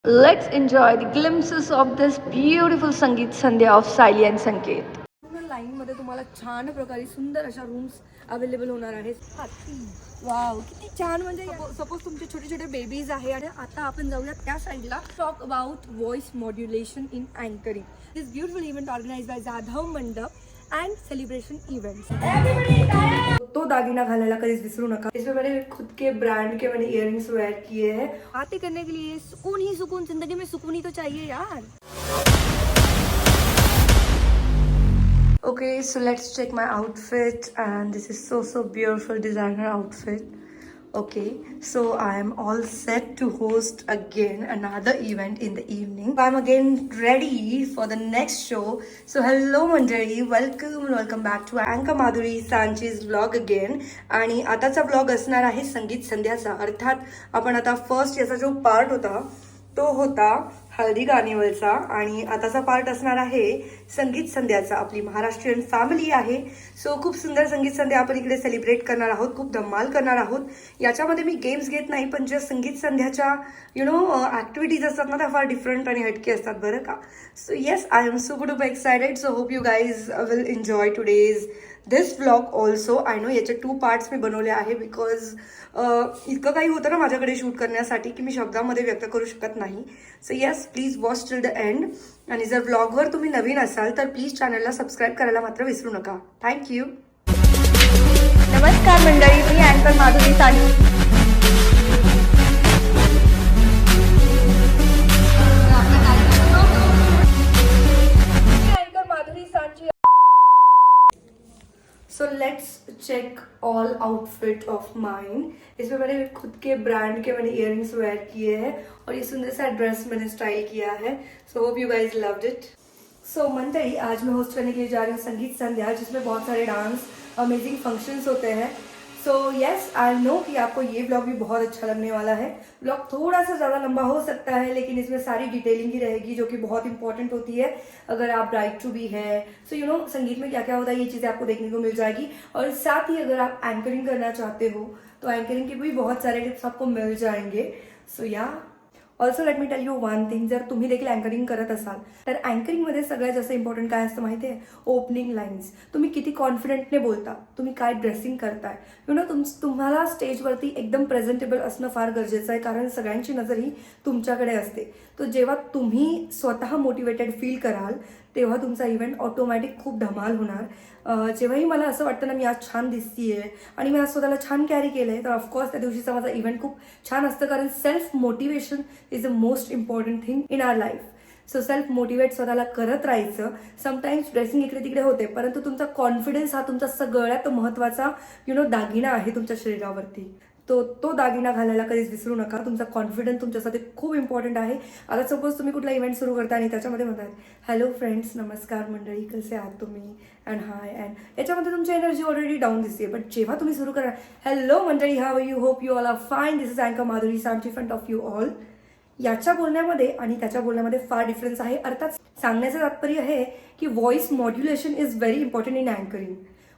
Let's enjoy the glimpses of this beautiful Sangeet Sandhya of Saili and Sanket. पूर्ण लाईनमध्ये तुम्हाला छान प्रकारे सुंदर अशा रूम्स अवेलेबल होणार आहेत. वाव, किती छान. म्हणजे सपोज तुमचे छोटे छोटे बेबीज आहे. आणि आता आपण जाऊया त्या साईडला. Talk about voice modulation in anchoring. This beautiful event organise by Jadhav Mandap and celebration events. तो दागिना घालायला कधीच विसरू नका. इसमें मैंने खुद के ब्रांड के मैंने इयररिंग्स वेयर किए हैं. बातें करने के लिए सुकून ही सुकून. जिंदगी में सुकून ही तो चाहिए यार. Okay, so let's check my outfit, and this is so beautiful designer outfit. Okay, so I am all set to host again another event in the evening. I'm again ready for the next show. So hello Mandari, welcome back to Anchor Madhuri Sanchi's vlog again. आणि आताचा vlog असणार आहे संगीत संध्याचा. अर्थात आपण आता first याचा जो पार्ट होता तो होता हल्दी कार्निवलचा, आणि आताचा पार्ट असणार आहे संगीत संध्याचा. आपली महाराष्ट्रीयन फॅमिली आहे, सो खूप सुंदर संगीत संध्या आपण इकडे सेलिब्रेट करणार आहोत. खूप धमाल करणार आहोत. याच्यामध्ये मी गेम्स घेत नाही, पण ज्या संगीत संध्याच्या ॲक्टिव्हिटीज असतात ना, त्या फार डिफरंट आणि हटके असतात बरं का. So yes, I am super duper excited. So hope you guys will enjoy today's this vlog also. I know याचे 2 पार्ट्स मी बनवले आहे, बिकॉज इतकं काही होतं ना माझ्याकडे शूट करण्यासाठी की मी शब्दामध्ये व्यक्त करू शकत नाही. So yes, please watch till the end. आणि जर व्लॉगवर तुम्ही नवीन असाल तर प्लीज चॅनलला सबस्क्राईब करायला मात्र विसरू नका. थँक्यू. नमस्कार मंडळी, मी अँकर Madhuri Sali. So let's check all outfit of mine. इसमें मैंने खुद के ब्रांड के मैंने इयररिंग्स वेयर किए हैं, और ये सुंदर सा ड्रेस मैंने स्टाइल किया है. So hope you guys loved it. So मंडली, आज मैं होस्ट करने के लिए जा रही हूँ संगीत संध्या, जिसमें बहुत सारे डांस अमेजिंग फंक्शंस होते हैं. सो येस, आई नो कि आपको ये ब्लॉग भी बहुत अच्छा लगने वाला है. ब्लॉग थोड़ा सा ज़्यादा लंबा हो सकता है, लेकिन इसमें सारी डिटेलिंग ही रहेगी जो कि बहुत इंपॉर्टेंट होती है अगर आप ब्राइड टू बी है. सो संगीत में क्या क्या होता है ये चीज़ें आपको देखने को मिल जाएगी. और साथ ही अगर आप एंकरिंग करना चाहते हो तो एंकरिंग के भी बहुत सारे टिप्स आपको मिल जाएंगे. सो या also let me tell you one thing. जर तुम्ही देखील अँकरिंग करत असाल तर अँकरिंगमध्ये सगळ्यात जास्त इम्पॉर्टंट काय असतं माहिती आहे? Opening lines. तुम्ही किती कॉन्फिडेंटने बोलता, तुम्ही काय ड्रेसिंग करताय. तुम्हाला स्टेजवरती एकदम प्रेझेंटेबल असणं फार गरजेचं आहे, कारण सगळ्यांची नजर ही तुमच्याकडे असते. तो जेव्हा तुम्ही स्वतः मोटिवेटेड फील कराल तेव्हा तुमचा इव्हेंट ऑटोमॅटिक खूप धमाल होणार. जेव्हाही मला असं वाटतं ना, मी आज छान दिसतीये आणि मी आज स्वतःला छान कॅरी केलं आहे, तर ऑफकोर्स त्या दिवशीचा माझा इव्हेंट खूप छान असतं, कारण self motivation is the most important thing in our life. So self motivate स्वतःला करत राहायचं. समटाईम्स ड्रेसिंग इकडे तिकडे होते, परंतु तुमचा कॉन्फिडन्स हा तुमचा सगळ्यात महत्त्वाचा दागिना आहे तुमच्या शरीरावरती. तो दागिना घालायला कधीच विसरू नका. तुमचा कॉन्फिडन्स तुमच्यासाठी खूप इम्पॉर्टंट आहे. आता सपोज तुम्ही कुठला इव्हेंट सुरू करता आणि त्याच्यामध्ये म्हणतात हॅलो फ्रेंड्स, नमस्कार मंडळी, कसे आहात तुम्ही, अँड हाय, अँड याच्यामध्ये तुमची एनर्जी ऑलरेडी डाऊन दिसते. बट जेव्हा तुम्ही सुरू करा हॅलो मंडळी, how are you, hope you all are fine, this is अँकर Madhuri Sanchi front of you all, याच्या बोलण्यामध्ये आणि त्याच्या बोलण्यामध्ये फार डिफरन्स आहे. अर्थात सांगण्याचं तात्पर्य आहे की voice modulation is very important in anchoring.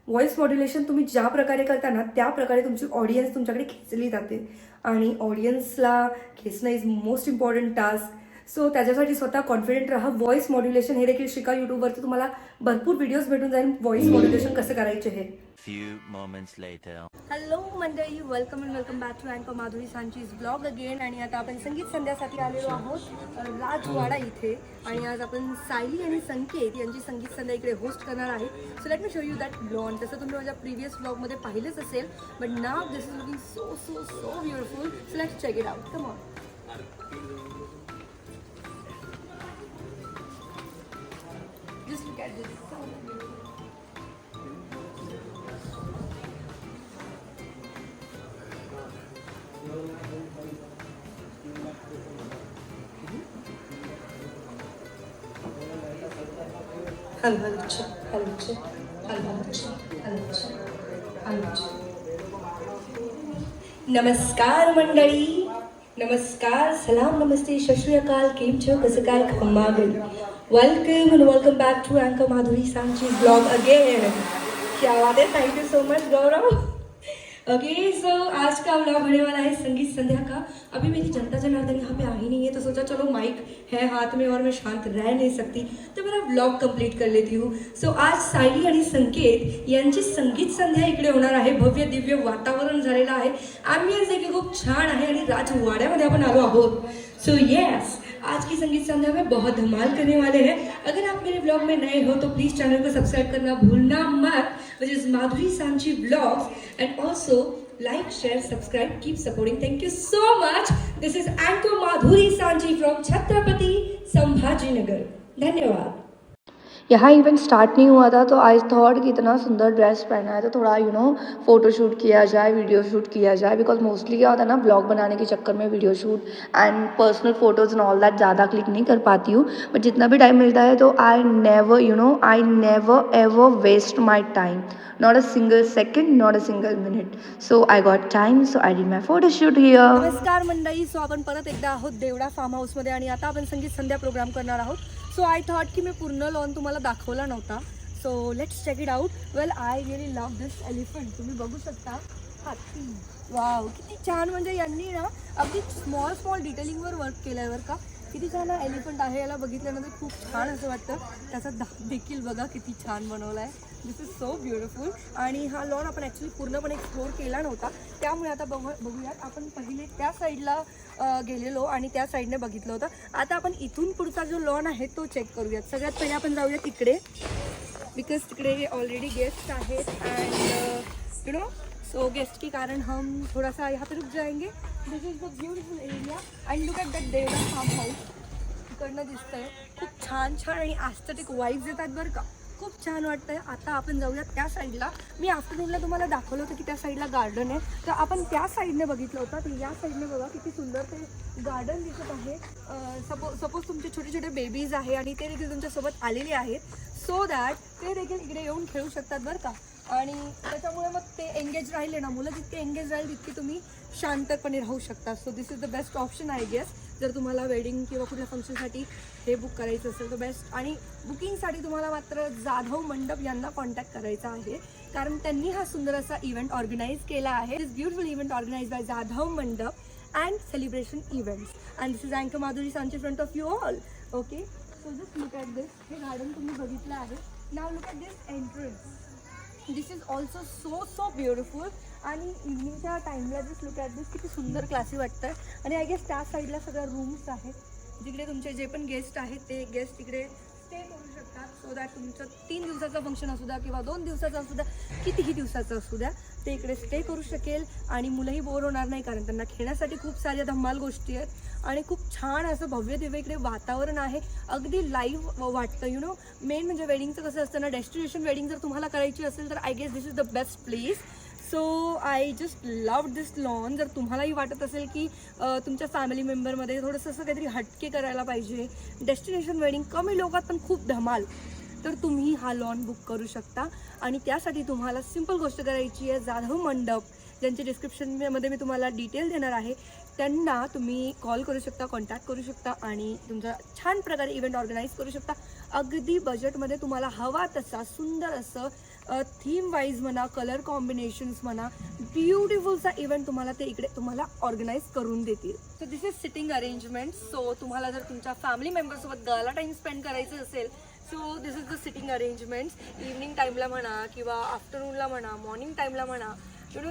Voice modulation तुम्ही ज्या प्रकारे करता ना, त्या प्रकारे तुमची ऑडियन्स तुमच्याकडे खेचली जाते, आणि ऑडियन्सला खेचणं is most important task. So त्याच्यासाठी स्वतः कॉन्फिडेंट राहा. व्हॉइस मॉड्युलेशन हे देखील शिका. यूट्यूबवरती तुम्हाला भरपूर व्हिडिओज भेटून जाईल व्हॉइस मॉड्युलेशन कसं करायचे हे. Few moments later. हॅलो मंडळी, वेलकम बॅक टू अँकर माधुरी सांचीज ब्लॉग अगेन. आणि आता आपण संगीत संध्यासाठी आलेलो आहोत राजवाडा इथे, आणि आज आपण सायली आणि संकेत यांची संगीत संध्या इकडे होस्ट करणार आहे. So let me show you that lawn. तसं तुम्ही माझ्या प्रिव्हियस ब्लॉगमध्ये पाहिलंच असेल, but now this is looking so beautiful. So let's check it out. Come on. Just look at this. नमस्कार मंडळी, नमस्कार, सलाम, नमस्ते, सत श्री अकाल, केम छो, कसं काय, खम्मागल. वेलकम बॅक टू अँकर माधुरी सांची ब्लॉग अगेन. क्या बात है, थँक्यू सो मच गौरव. ओके सो आज का व्लॉग होने वाला है संगीत संध्या का। अभी मेरी जनता जनार्दन यहाँ पे आ ही नहीं है, तो सोचा चलो माइक है हाथ में और मैं शांत रह नहीं सकती, तो मेरा व्लॉग कंप्लीट कर लेती हूँ। सो आज सायली आणि संकेत यांची संगीत संध्या इकडे होणार आहे। भव्य दिव्य वातावरण झालेलं आहे, ॲम्बियन्स देखील खूप छान आहे आणि राजवाड्यामध्ये आपण आलो आहोत। सो येस, आज की संगीत संध्या में बहुत धमाल करने वाले हैं। अगर आप मेरे ब्लॉग में नए हो तो प्लीज चैनल को सब्सक्राइब करना भूलना मत, which is Madhuri Sanchi blogs, end also like share subscribe keep supporting. Thank you so much. This is anchor Madhuri Sanchi from Chhatrapati Sambhajinagar. धन्यवाद। यहाँ इवेंट स्टार्ट नहीं हुआ था तो आई थॉट कि इतना सुंदर ड्रेस पहना है तो थोड़ा फ़ोटो शूट किया जाए, वीडियो शूट किया जाए, बिकॉज मोस्टली क्या होता है ना, ब्लॉग बनाने के चक्कर में video shoot end personal photos end all that ज़्यादा क्लिक नहीं कर पाती हूँ। बट जितना भी टाइम मिलता है तो I never ever waste my time, not a single second, not a single minute. So I got time, so I did my photo shoot here. नमस्कार मंडळी, सो आपण परत एकदा आहोत देवडा फार्म हाऊसमध्ये आणि आता आपण संगीत संध्या प्रोग्राम करणार आहोत। सो आय थॉट की मी पूर्ण लॉन तुम्हाला दाखवला नव्हता, so let's check it out. Well I really love this elephant, तुम्ही बघू शकता हाती। वाव, किती छान, म्हणजे यांनी ना अगदी स्मॉल डिटेलिंगवर वर्क केलं आहे बरं का। किती छान हा एलिफंट आहे, याला बघितल्यानंतर खूप छान असं वाटतं। त्याचा दात देखील बघा किती छान बनवला आहे, दिस इज सो ब्युटिफुल। आणि हा लॉन आपण ॲक्च्युली पूर्णपणे एक्सप्लोर केला नव्हता, त्यामुळे आता बघूयात। आपण पहिले त्या साईडला गेलेलो आणि त्या साईडने बघितलं होतं। आता आपण इथून पुढचा जो लॉन आहे तो चेक करूयात। सगळ्यात पहिले आपण जाऊयात इकडे, बिकॉज तिकडे ऑलरेडी गेस्ट आहेत अँड सो गेस्ट के कारण हम थोड़ा सा यहाँ पे रुक जाएंगे। This is the beautiful area and look at that Devda farm house, इकडनं दिसतंय। खूप छान आणि ॲस्थेटिक वाईब्स येतात बरं का, खूप छान वाटतंय। आता आपण जाऊयात त्या साईडला। मी आफ्टरनूनला तुम्हाला दाखवलं होतं की त्या साईडला गार्डन आहे, तर आपण त्या साईडने बघितलं होतं। तर या साईडने बघा किती सुंदर ते गार्डन दिसत आहे। सपोज तुमचे छोटे छोटे बेबीज आहे आणि ते देखील तुमच्यासोबत आलेले आहेत, सो दॅट ते देखील इकडे येऊन खेळू शकतात बरं का। आणि त्याच्यामुळे मग ते एंगेज राहिले ना, मुलं जितके एंगेज राहील तितकी तुम्ही शांतपणे राहू शकता। So this is the best option I guess, जर तुम्हाला वेडिंग किंवा कुठल्या फंक्शनसाठी हे बुक करायचं असेल तर बेस्ट। आणि बुकिंगसाठी तुम्हाला मात्र जाधव मंडप यांना कॉन्टॅक्ट करायचा आहे, कारण त्यांनी हा सुंदर असा इव्हेंट ऑर्गनाईज केला आहे। This beautiful event organise by Jadhav Mandap and celebration events, and this is अँकर Madhuri Sanchi front of you all. Okay, so just look at this, हे गार्डन तुम्ही बघितलं आहे। Now look at this entrance, this is also so beautiful. आणि इव्हनिंगच्या टाईमला just look at दिस, किती सुंदर क्लासी वाटतं आहे। आणि आय गेस त्या साईडला सगळ्या रूम्स आहेत, जिकडे तुमचे जे पण गेस्ट आहेत ते गेस्ट तिकडे स्टे करू शकतात, सो दॅट तुमचं 3 दिवसाचं फंक्शन असू द्या किंवा 2 दिवसाचं असू द्या, कितीही दिवसाचं असू द्या, ते इकडे स्टे करू शकेल। आणि मुलंही बोर होणार नाही, कारण त्यांना खेळण्यासाठी खूप साऱ्या धमाल गोष्टी आहेत आणि खूप छान असं भव्य दिव्य इकडे वातावरण आहे। अगदी लाईव्ह वाटतं। मेन म्हणजे वेडिंगचं कसं असतं ना, डेस्टिनेशन वेडिंग जर तुम्हाला करायची असेल तर I guess this is the best place. So I just love this lawn. जर तुम्हालाही वाटत असेल की तुमच्या फॅमिली मेंबरमध्ये थोडंसं असं काहीतरी हटके करायला पाहिजे, डेस्टिनेशन वेडिंग कमी लोकात पण खूप धमाल, तर तुम्ही हा लॉन बुक करू शकता। आणि त्यासाठी तुम्हाला सिंपल गोष्ट करायची आहे, जाधव मंडप ज्यांचे डिस्क्रिप्शनमध्ये मी तुम्हाला डिटेल देणार आहे, त्यांना तुम्ही कॉल करू शकता, कॉन्टॅक्ट करू शकता आणि तुमचा छान प्रकारे इव्हेंट ऑर्गनाईज करू शकता। अगदी बजेटमध्ये तुम्हाला हवा तसा सुंदर असं थीम वाईज म्हणा, कलर कॉम्बिनेशन्स म्हणा, ब्युटिफुलचा इव्हेंट तुम्हाला ते इकडे तुम्हाला ऑर्गनाईज करून देतील। So this is sitting arrangement. So तुम्हाला जर तुमच्या फॅमिली मेंबरसोबत गाला टाईम स्पेंड करायचं असेल, so this is the sitting arrangements. Evening टाईमला म्हणा किंवा आफ्टरनूनला म्हणा, मॉर्निंग टाईमला म्हणा,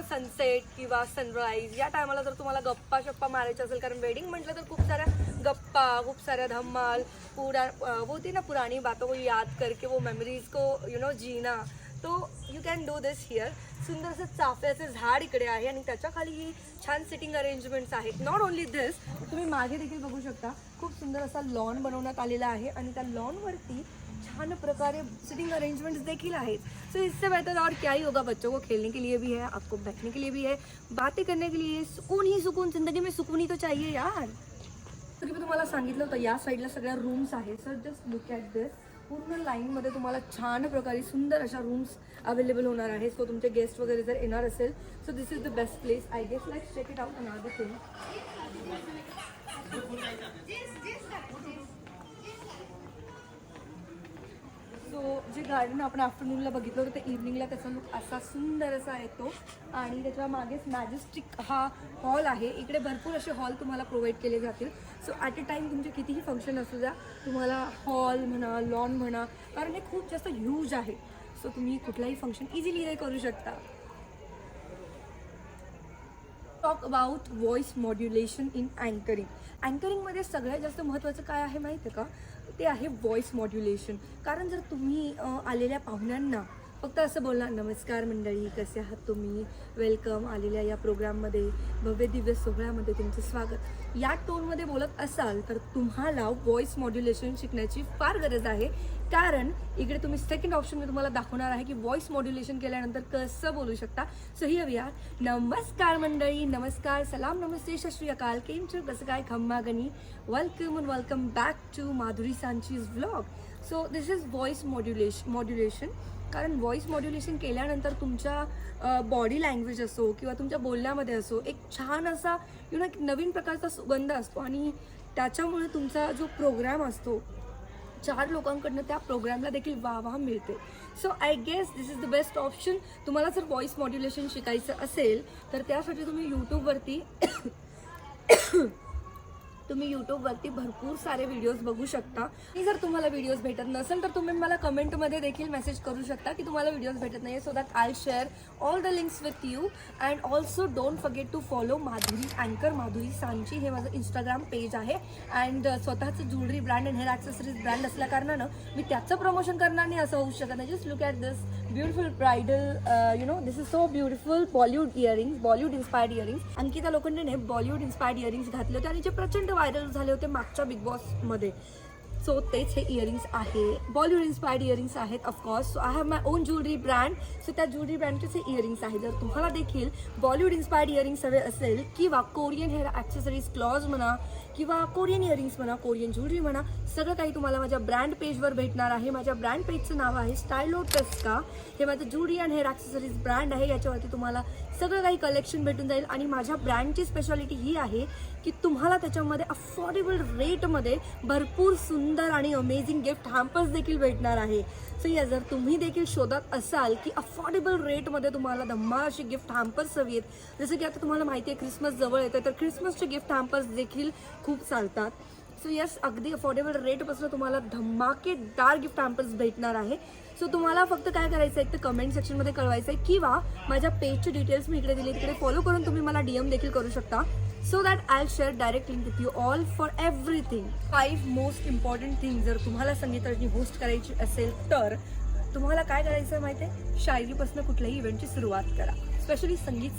सनसेट किंवा सनराईज या टायमाला जर तुम्हाला गप्पा शप्पा मारायच्या असेल, कारण वेडिंग म्हटलं तर खूप साऱ्या गप्पा, खूप साऱ्या धमाल, होती ना पुरानी बातों को याद करके वो मेमोरीज को जीना, तो you can do this here. सुंदर असं चाफ्याचं झाड इकडे आहे आणि त्याच्या खाली ही छान सिटिंग अरेंजमेंट्स आहेत। नॉट ओनली दिस, तुम्ही मागे देखील बघू शकता खूप सुंदर असा लॉन बनवण्यात आलेला आहे आणि त्या लॉनवरती छान प्रकारे सिटिंग अरेंजमेंट्स देखिल आहेत। सो इससे बेहतर और क्या ही होगा, बच्चों को खेलने के लिए भी है, आपको बैठने के लिए भी है, बातें करने के लिए, सुकून ही सुकून, जिंदगी में सुकून ही तो चाहिए यार। तर मी तुम्हाला सांगितलं होतं या साईडला सगळ्या रूम्स आहेत। सर जस्ट लुक ॲट दिस, पूर्ण लाईनमध्ये तुम्हाला छान प्रकारे सुंदर अशा रूम्स अवेलेबल होणार आहेत। सो तुमचे गेस्ट वगैरे जर येणार असेल, so this is the best place I guess. Let's check it out another thing. So जे गार्डन आपण आफ्टरनूनला बघितलं होतं, तर इव्हनिंगला त्याचा लुक असा सुंदर असा येतो. आणि त्याच्या मागेच मॅजेस्टिक हा हॉल आहे. इकडे भरपूर असे हॉल तुम्हाला प्रोव्हाइड केले जातील. सो ॲट अ टाईम तुमचे कितीही फंक्शन असू द्या, तुम्हाला हॉल म्हणा, लॉन म्हणा, कारण हे खूप जास्त ह्यूज आहे. सो तुम्ही कुठलाही फंक्शन इझिली हे करू शकता. Talk about voice modulation in anchoring. अँकरिंगमध्ये सगळ्यात जास्त महत्त्वाचं काय आहे माहिती आहे का? ते आहे व्हॉइस मॉड्युलेशन. कारण जर तुम्ही आलेल्या पाहुण्यांना फक्त असं बोलणार, नमस्कार मंडळी, कसे आहात तुम्ही, वेलकम, आलेल्या या प्रोग्राममध्ये, भव्य दिव्य सोहळ्यामध्ये तुमचं स्वागत, या टोनमध्ये बोलत असाल तर तुम्हाला व्हॉइस मॉड्युलेशन शिकण्याची फार गरज आहे. कारण इकडे तुम्ही सेकंड ऑप्शन मी तुम्हाला दाखवणार आहे की व्हॉइस मॉड्युलेशन केल्यानंतर कसं बोलू शकता. So here we are. नमस्कार मंडळी, नमस्कार, सलाम, नमस्ते, सत श्री अकाल, केम छो, कसं काय, खम्मा गणी, welcome and welcome back to Madhuri Sanchi's vlog. So this is voice modulation. कारण व्हॉइस मॉड्युलेशन केल्यानंतर तुमच्या बॉडी लँग्वेज असो किंवा तुमच्या बोलण्यामध्ये असो एक छान असा एक नवीन प्रकारचा सुगंध असतो. आणि त्याच्यामुळे तुमचा जो प्रोग्राम असतो, 4 लोकांकडनं त्या प्रोग्रामला देखील वाह मिळते. So I guess this is the best option. तुम्हाला जर व्हॉइस मॉड्युलेशन शिकायचं असेल तर त्यासाठी तुम्ही यूट्यूबवरती भरपूर सारे व्हिडिओज बघू शकता. आणि जर तुम्हाला व्हिडिओज भेटत नसेल तर तुम्ही मला कमेंटमध्ये देखील मेसेज करू शकता की तुम्हाला व्हिडिओज भेटत नाही, so that I share all the links with you. And also don't forget to follow Madhuri Sanchi. हे माझं इंस्टाग्राम पेज आहे. अँड स्वतःचं jewellery brand and hair accessories brand असल्या कारणानं मी त्याचं प्रमोशन करणार नाही असं होऊ शकत नाही. Just look at this beautiful bridal, this is so beautiful Bollywood inspired earrings. Ankita लोखंडेने बॉलिवूड इन्स्पायर्ड इयरिंग्स घातले होते आणि जे प्रचंड व्हायरल झाले होते मागच्या बिग बॉसमध्ये. सो तेच हे इयरिंग्स आहे, बॉलिवूड इन्स्पायर्ड इयरिंग्स आहेत of course. So I have my on jewellery brand. So त्या ज्वेलरी ब्रँडचेच हे इयरिंग्स आहे. जर तुम्हाला देखील बॉलिवूड इन्स्पायर्ड इयरिंग्स हवे असेल किंवा कोरियन हेअर ॲक्सेसरीज क्लॉज म्हणा किंवा कोरियन इयरिंग्स म्हणा, कोरियन ज्वेलरी म्हणा, सगळं काही तुम्हाला माझ्या ब्रँड पेजवर भेटणार आहे. माझ्या ब्रँड पेजचं नाव आहे स्टायलो टस्का. हे माझं jewellery and hair accessories brand आहे. याच्यावरती तुम्हाला सगळं काही कलेक्शन भेटून जाईल. आणि माझ्या ब्रँडची स्पेशालिटी ही आहे की तुम्हाला त्याच्यामध्ये अफोर्डेबल रेटमध्ये भरपूर सुंदर आणि अमेझिंग गिफ्ट हॅम्पर्स देखील भेटणार आहे. सो या जर तुम्ही देखील शोधत असाल की अफोर्डेबल रेटमध्ये तुम्हाला धम्माल अशी गिफ्ट हॅम्पर्स हवी आहेत, जसं की आता तुम्हाला माहिती आहे क्रिसमस जवळ येतं, तर क्रिसमसचे गिफ्ट हॅम्पर्स देखील खूप चालतात. सो यस, अगदी अफोर्डेबल रेटपासून तुम्हाला धमाकेदार गिफ्ट हॅम्पर्स भेटणार आहे. सो तुम्हाला फक्त काय करायचं आहे, एक तर कमेंट सेक्शनमध्ये कळवायचं आहे किंवा माझ्या पेजचे डिटेल्स मी इकडे दिले, तिकडे फॉलो करून तुम्ही मला DM देखील करू शकता. So that I share direct link with you all for everything. 5 most important thing जर तुम्हाला संगीताची होस्ट करायची असेल तर तुम्हाला काय करायचं आहे माहिती आहे, शायरीपासून कुठल्याही इव्हेंटची सुरुवात करा. स्पेशली संगीत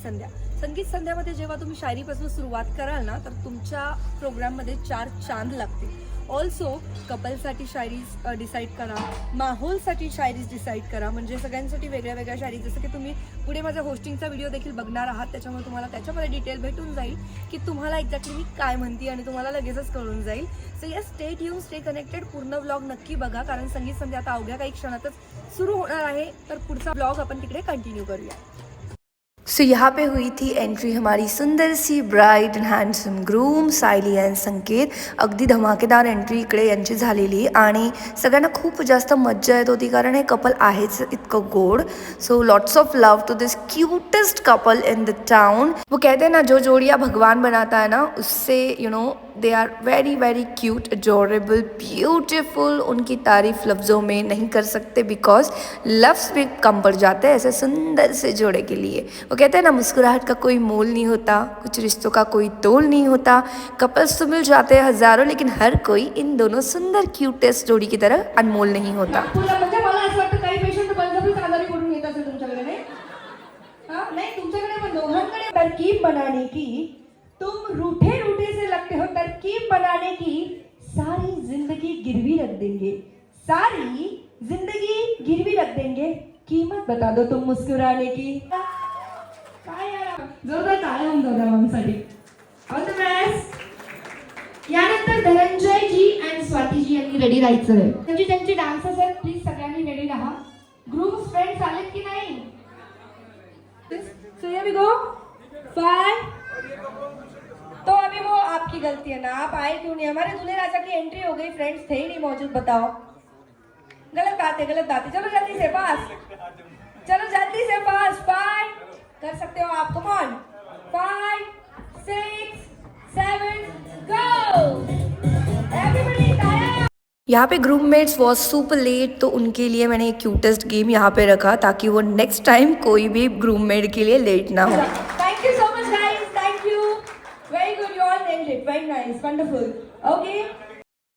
संध्यामध्ये जेव्हा तुम्ही शायरीपासून सुरुवात कराल ना, तर तुमच्या प्रोग्राममध्ये 4 चांद लागतील. ऑल्सो कपलसाठी शायरीज डिसाईड करा, माहोलसाठी शायरीज डिसाईड करा, म्हणजे सगळ्यांसाठी वेगळ्या वेगळ्या शायरी. जसं की तुम्ही पुढे माझा होस्टिंगचा व्हिडिओ देखील बघणार आहात, त्याच्यामुळे तुम्हाला त्याच्यामध्ये डिटेल भेटून जाईल की तुम्हाला एक्झॅक्टली मी काय म्हणते आणि तुम्हाला लगेचच कळून जाईल. So yes, stay tune, stay connected. पूर्ण व्लॉग नक्की बघा, कारण संगीत संध्या आता अवघ्या काही क्षणातच सुरू होणार आहे. तर पुढचा व्लॉग आपण तिकडे कंटिन्यू करूया. सो यहाँ पे हुई थी एंट्री हमारी सुंदर सी bride and handsome groom Sayali and Sanket. अगदी धमाकेदार एंट्री इकडे यांची झालेली आणि सगळ्यांना खूप जास्त मज्जा येत होती, कारण हे कपल आहेच इतकं गोड. So lots of love to this cutest couple in the town. वो कहते हैं ना, जो जोड़ियाँ भगवान बनाता है ना, उससे they are very very cute, adorable, beautiful. उनकी तारीफ लफ्ज़ों में नहीं कर सकते बिकॉज लफ्ज़ भी कम पड़ जाते हैं ऐसे सुंदर से जोड़े के लिए. वो कहते हैं ना, मुस्कुराहट का कोई मोल नहीं होता, कुछ रिश्तों का कोई तोल नहीं होता. कपल्स तो मिल जाते हैं हज़ारों, लेकिन हर कोई इन दोनों सुंदर क्यूटेस्ट जोड़ी की तरह अनमोल नहीं होता. म्हणजे मला असं वाटतं काही पेशंट बळजबरीच आजारी पडून येत असेल तुमच्याकडे, नाही तुमच्याकडे पण दोघांकडे. तरकीब बनाने की तुम रूठे रूठे से लगते हो, तरकीब बनाने की सारी जिंदगी गिरवी रख देंगे, सारी जिंदगी गिरवी रख देंगे. कीमत बता दो तुम मुस्कुराने की. काय यार, जोरदार टाळ्या होऊन जाऊ द्या आमच्यासाठी. All the best. यानंतर धनंजय जी अँड स्वाती जी यांनी रेडी राहायचं आहे. त्यांची डान्सर्स आहेत, प्लीज सगळ्यांनी रेडी राहा. ग्रुप्स फ्रेंड्स आलेत की नाही? So here we go. 5. तो अभी वो आपकी गलती है ना, आप आए क्यों नहीं? हमारे दूल्हे राजा की एंट्री हो गई, फ्रेंड्स थे ही नहीं मौजूद, बताओ. गलत बात है, गलत बात है। चलो जल्दी से पास, चलो जल्दी से पास। 5 कर सकते हो आप, कम ऑन। 5 6 7 go everybody. यहाँ पे group mates was super late, तो उनके लिए मैंने एक क्यूटेस्ट गेम यहाँ पे रखा ताकि वो नेक्स्ट टाइम कोई भी ग्रुप मेट के लिए लेट ना हो। Thank you so much guys, thank you. Very good, you all nailed it. Very nice, wonderful. Okay.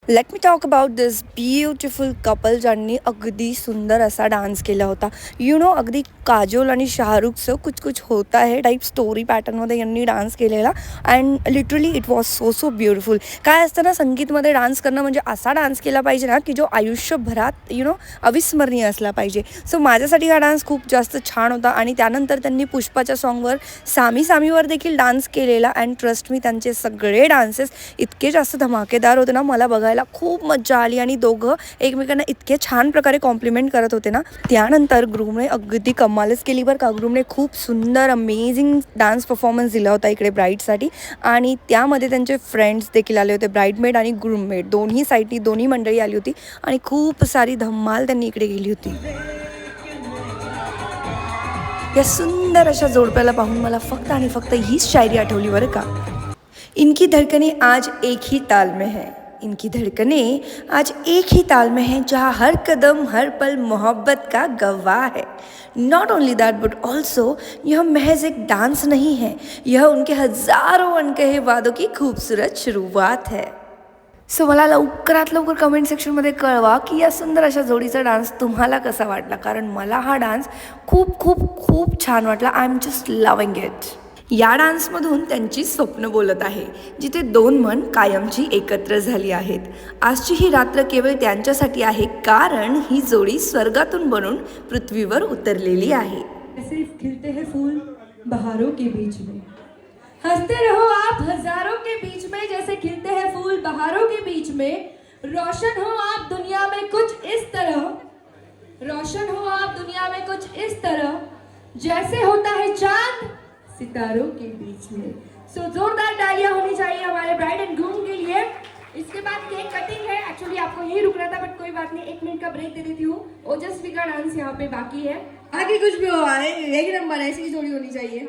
Let me talk about this beautiful couple ज्यांनी अगदी सुंदर असा डान्स केला होता. यू नो, अगदी काजोल आणि शाहरुखचं कुछ कुछ होता है टाईप स्टोरी पॅटर्नमध्ये यांनी डान्स केलेला and literally it was so so beautiful. काय असतं ना, संगीतमध्ये डान्स करणं म्हणजे असा डान्स केला पाहिजे ना की जो आयुष्यभरात यू नो अविस्मरणीय असला पाहिजे. सो माझ्यासाठी हा डान्स खूप जास्त छान होता. आणि त्यानंतर त्यांनी पुष्पाच्या सॉन्गवर सामी सामीवर देखील डान्स केलेला अँड ट्रस्ट मी, त्यांचे सगळे डान्सेस इतके जास्त धमाकेदार होते ना, मला बघायला खूप मज्जा आली. आणि दोघं एकमेकांना इतके छान प्रकारे कॉम्प्लिमेंट करत होते ना. त्यानंतर ग्रुमने अगदी कमालच केली बरं का. ग्रुमने खूप सुंदर अमेझिंग डान्स परफॉर्मन्स दिला होता इकडे ब्राईडसाठी. आणि त्यामध्ये त्यांचे फ्रेंड्स देखील आले होते, ब्राईडमेड आणि ग्रूममेड दोन्ही साईडनी दोन्ही मंडळी आली होती. आणि खूप सारी धम्माल त्यांनी इकडे गेली होती. या सुंदर अशा जोडप्याला पाहून मला फक्त आणि फक्त हीच शायरी आठवली बरं का. इनकी धड़कनें आज एक ही ताल में है, इनकी धड़कनें आज एक ही ताल में है, जहाँ हर कदम हर पल मोहब्बत का गवाह है. Not only that but also यह महज एक डांस नहीं है, यह उनके हज़ारों अनकहे वादों की खूबसूरत शुरुआत है. सो मला लवकरात लवकर कमेंट सेक्शनमध्ये कळवा की या सुंदर अशा जोडीचा डान्स तुम्हाला कसा वाटला, कारण मला हा डान्स खूप खूप खूप छान वाटला. I am just loving it. या डान्समधून त्यांची स्वप्न बोलत आहे, जिथे दोन मन कायमची एकत्र झाली आहेत. आजची ही रात्र केवळ त्यांच्यासाठी आहे, कारण ही जोडी स्वर्गातून बनून पृथ्वीवर उतरलेली आहे. ऐसे खिलते हैं फूल बहारों के बीच में, हंसते रहो आप हजारों के बीच में, जैसे खिलते हैं फूल बहारों के बीच में. रोशन हो आप दुनिया में कुछ इस तरह, रोशन हो आप दुनिया में कुछ इस तरह, जैसे होता है चांद सितारों के बीच में. सो जोरदार तालियां होनी चाहिए हमारे ब्राइड एंड ग्रूम के लिए. इसके बाद केक कटिंग है. एक्चुअली आपको यही रुकना था बट कोई बात नहीं, 1 मिनट का ब्रेक दे देती हूँ. ओजस्वी का डांस यहाँ पे बाकी है. आगे कुछ भी हो, एक नंबर ऐसी जोडी होनी चाहिए.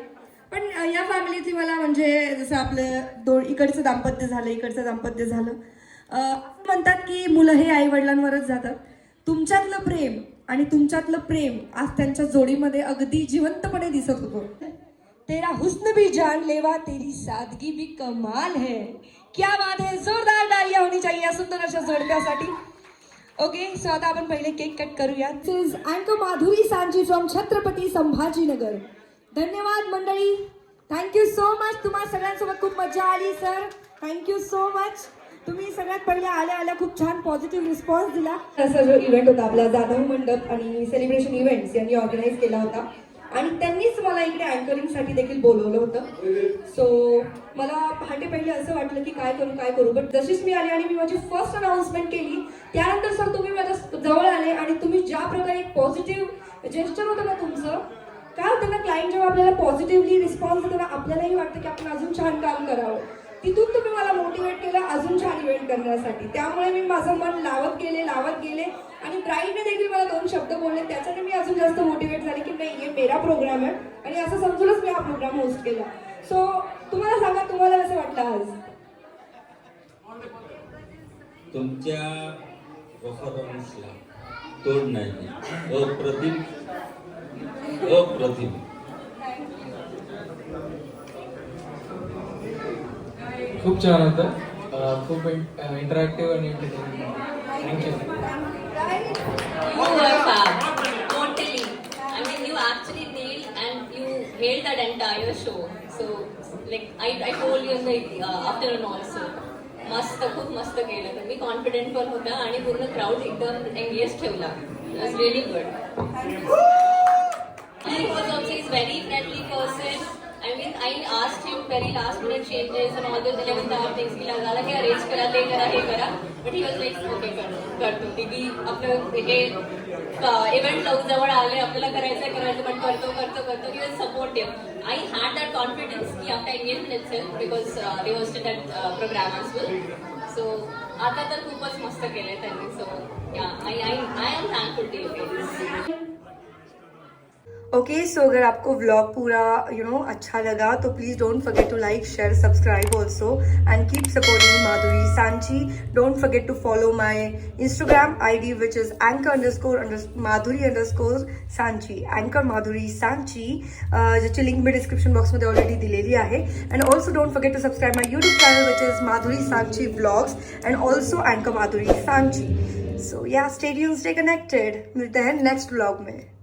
पण या फॅमिलीतली मला म्हणजे जसं आपलं इकडचं दाम्पत्य झालं, इकडचं दाम्पत्य झालं. म्हणतात की मुलं हे आई वडिलांवरच जातात. तुमच्यातलं प्रेम आणि तुमच्यातलं प्रेम आज त्यांच्या जोडीमध्ये अगदी जिवंतपणे दिसत होतं. तेरा हुस्न भी जानलेवा, तेरी सादगी भी कमाल है. क्या बात है, जोरदार तालियां होनी चाहिए या सुंदर अशा जोडप्यासाठी. ओके, सो आता आपण पहिले केक कट करूया. दिस इज अँकर माधुरी सांजी फ्रॉम छत्रपती संभाजीनगर. धन्यवाद मंडळी, थँक्यू सो मच. तुम्हाला सगळ्यांसोबत खूप मजा आली सर, थँक्यू सो मच. तुम्ही सगळ्यात पहिले आल्या आल्या खूप छान पॉझिटिव्ह रिस्पॉन्स दिला. असा जो इव्हेंट होता आपला जाधव मंडप आणि सेलिब्रेशन इव्हेंट्स यांनी ऑर्गनाईज केला होता आणि त्यांनीच मला इकडे अँकरिंगसाठी देखील बोलवलं होतं. सो मला पहाटे पहिले असं वाटलं की काय करू, बट जशीच मी आले आणि मी माझी फर्स्ट अनाउन्समेंट केली त्यानंतर सर तुम्ही माझ्या जवळ आले आणि तुम्ही ज्या प्रकारे एक पॉझिटिव्ह जेस्चर होतं ना तुमचं, काय होतं ना, क्लायंट जेव्हा आपल्याला पॉझिटिव्हली रिस्पॉन्स देतो ना, आपल्यालाही वाटतं की आपण अजून छान काम करावं. तिथून तुम्ही मला मोटिवेट केलं अजून छान इव्हेंट करण्यासाठी. त्यामुळे मी माझं मन लावत गेले आणि ब्राईडने देखील मला 2 शब्द बोलले, त्याच्याने मी अजून जास्त मोटिवेट झाले की नाही, हे मेरा प्रोग्राम आहे आणि असं समजूनच मी हा प्रोग्राम होस्ट केला. सो तुम्हाला सांगा, तुम्हाला कसं वाटलं आज? तुमच्या परफॉर्मन्सला तोड नाही. अप्रतिम. खूप छान होतं, खूप इंटरॅक्टिव्ह आणि entertaining. Thank you. You were fab, totally. I mean, you actually nailed and you held that entire show. So, like I told you in the afternoon also. मस्त, खूप मस्त केलं तुम्ही. कॉन्फिडेंट पण होता आणि पूर्ण क्राऊड एकदम एंगेज ठेवला. It was really good. He was also is very friendly person. I mean, I asked him very last minute changes and all those 11th hour things की लगाला की अरेंज करा, ते करा, हे करा. But he was like, okay, करतो. TV आपलं हे इव्हेंट जवळ आले, आपल्याला करायचं पण करतो. He was supportive. I had that confidence की after engagement itself because we hosted that program as well. So आता तर खूपच मस्त केलंय त्यांनी. So yeah I am thankful to you guys. Okay so अगर आपको व्लॉग पूरा अच्छा लगा तो please don't forget to like share subscribe also and keep supporting Madhuri Sanchi. Don't forget to follow my Instagram ID which is @Maधुरी_Sanchi, अँकर माधुरी सांची, ज्याची link मी डिस्क्रिप्शन बॉक्समध्ये ऑलरेडी दिलेली आहे. And also don't forget to subscribe my YouTube channel which is Madhuri Sanchi blogs and also अँकर Madhuri Sanchi. So या stay tuned, stay connected. मिलते हैं नेक्स्ट व्लॉग में.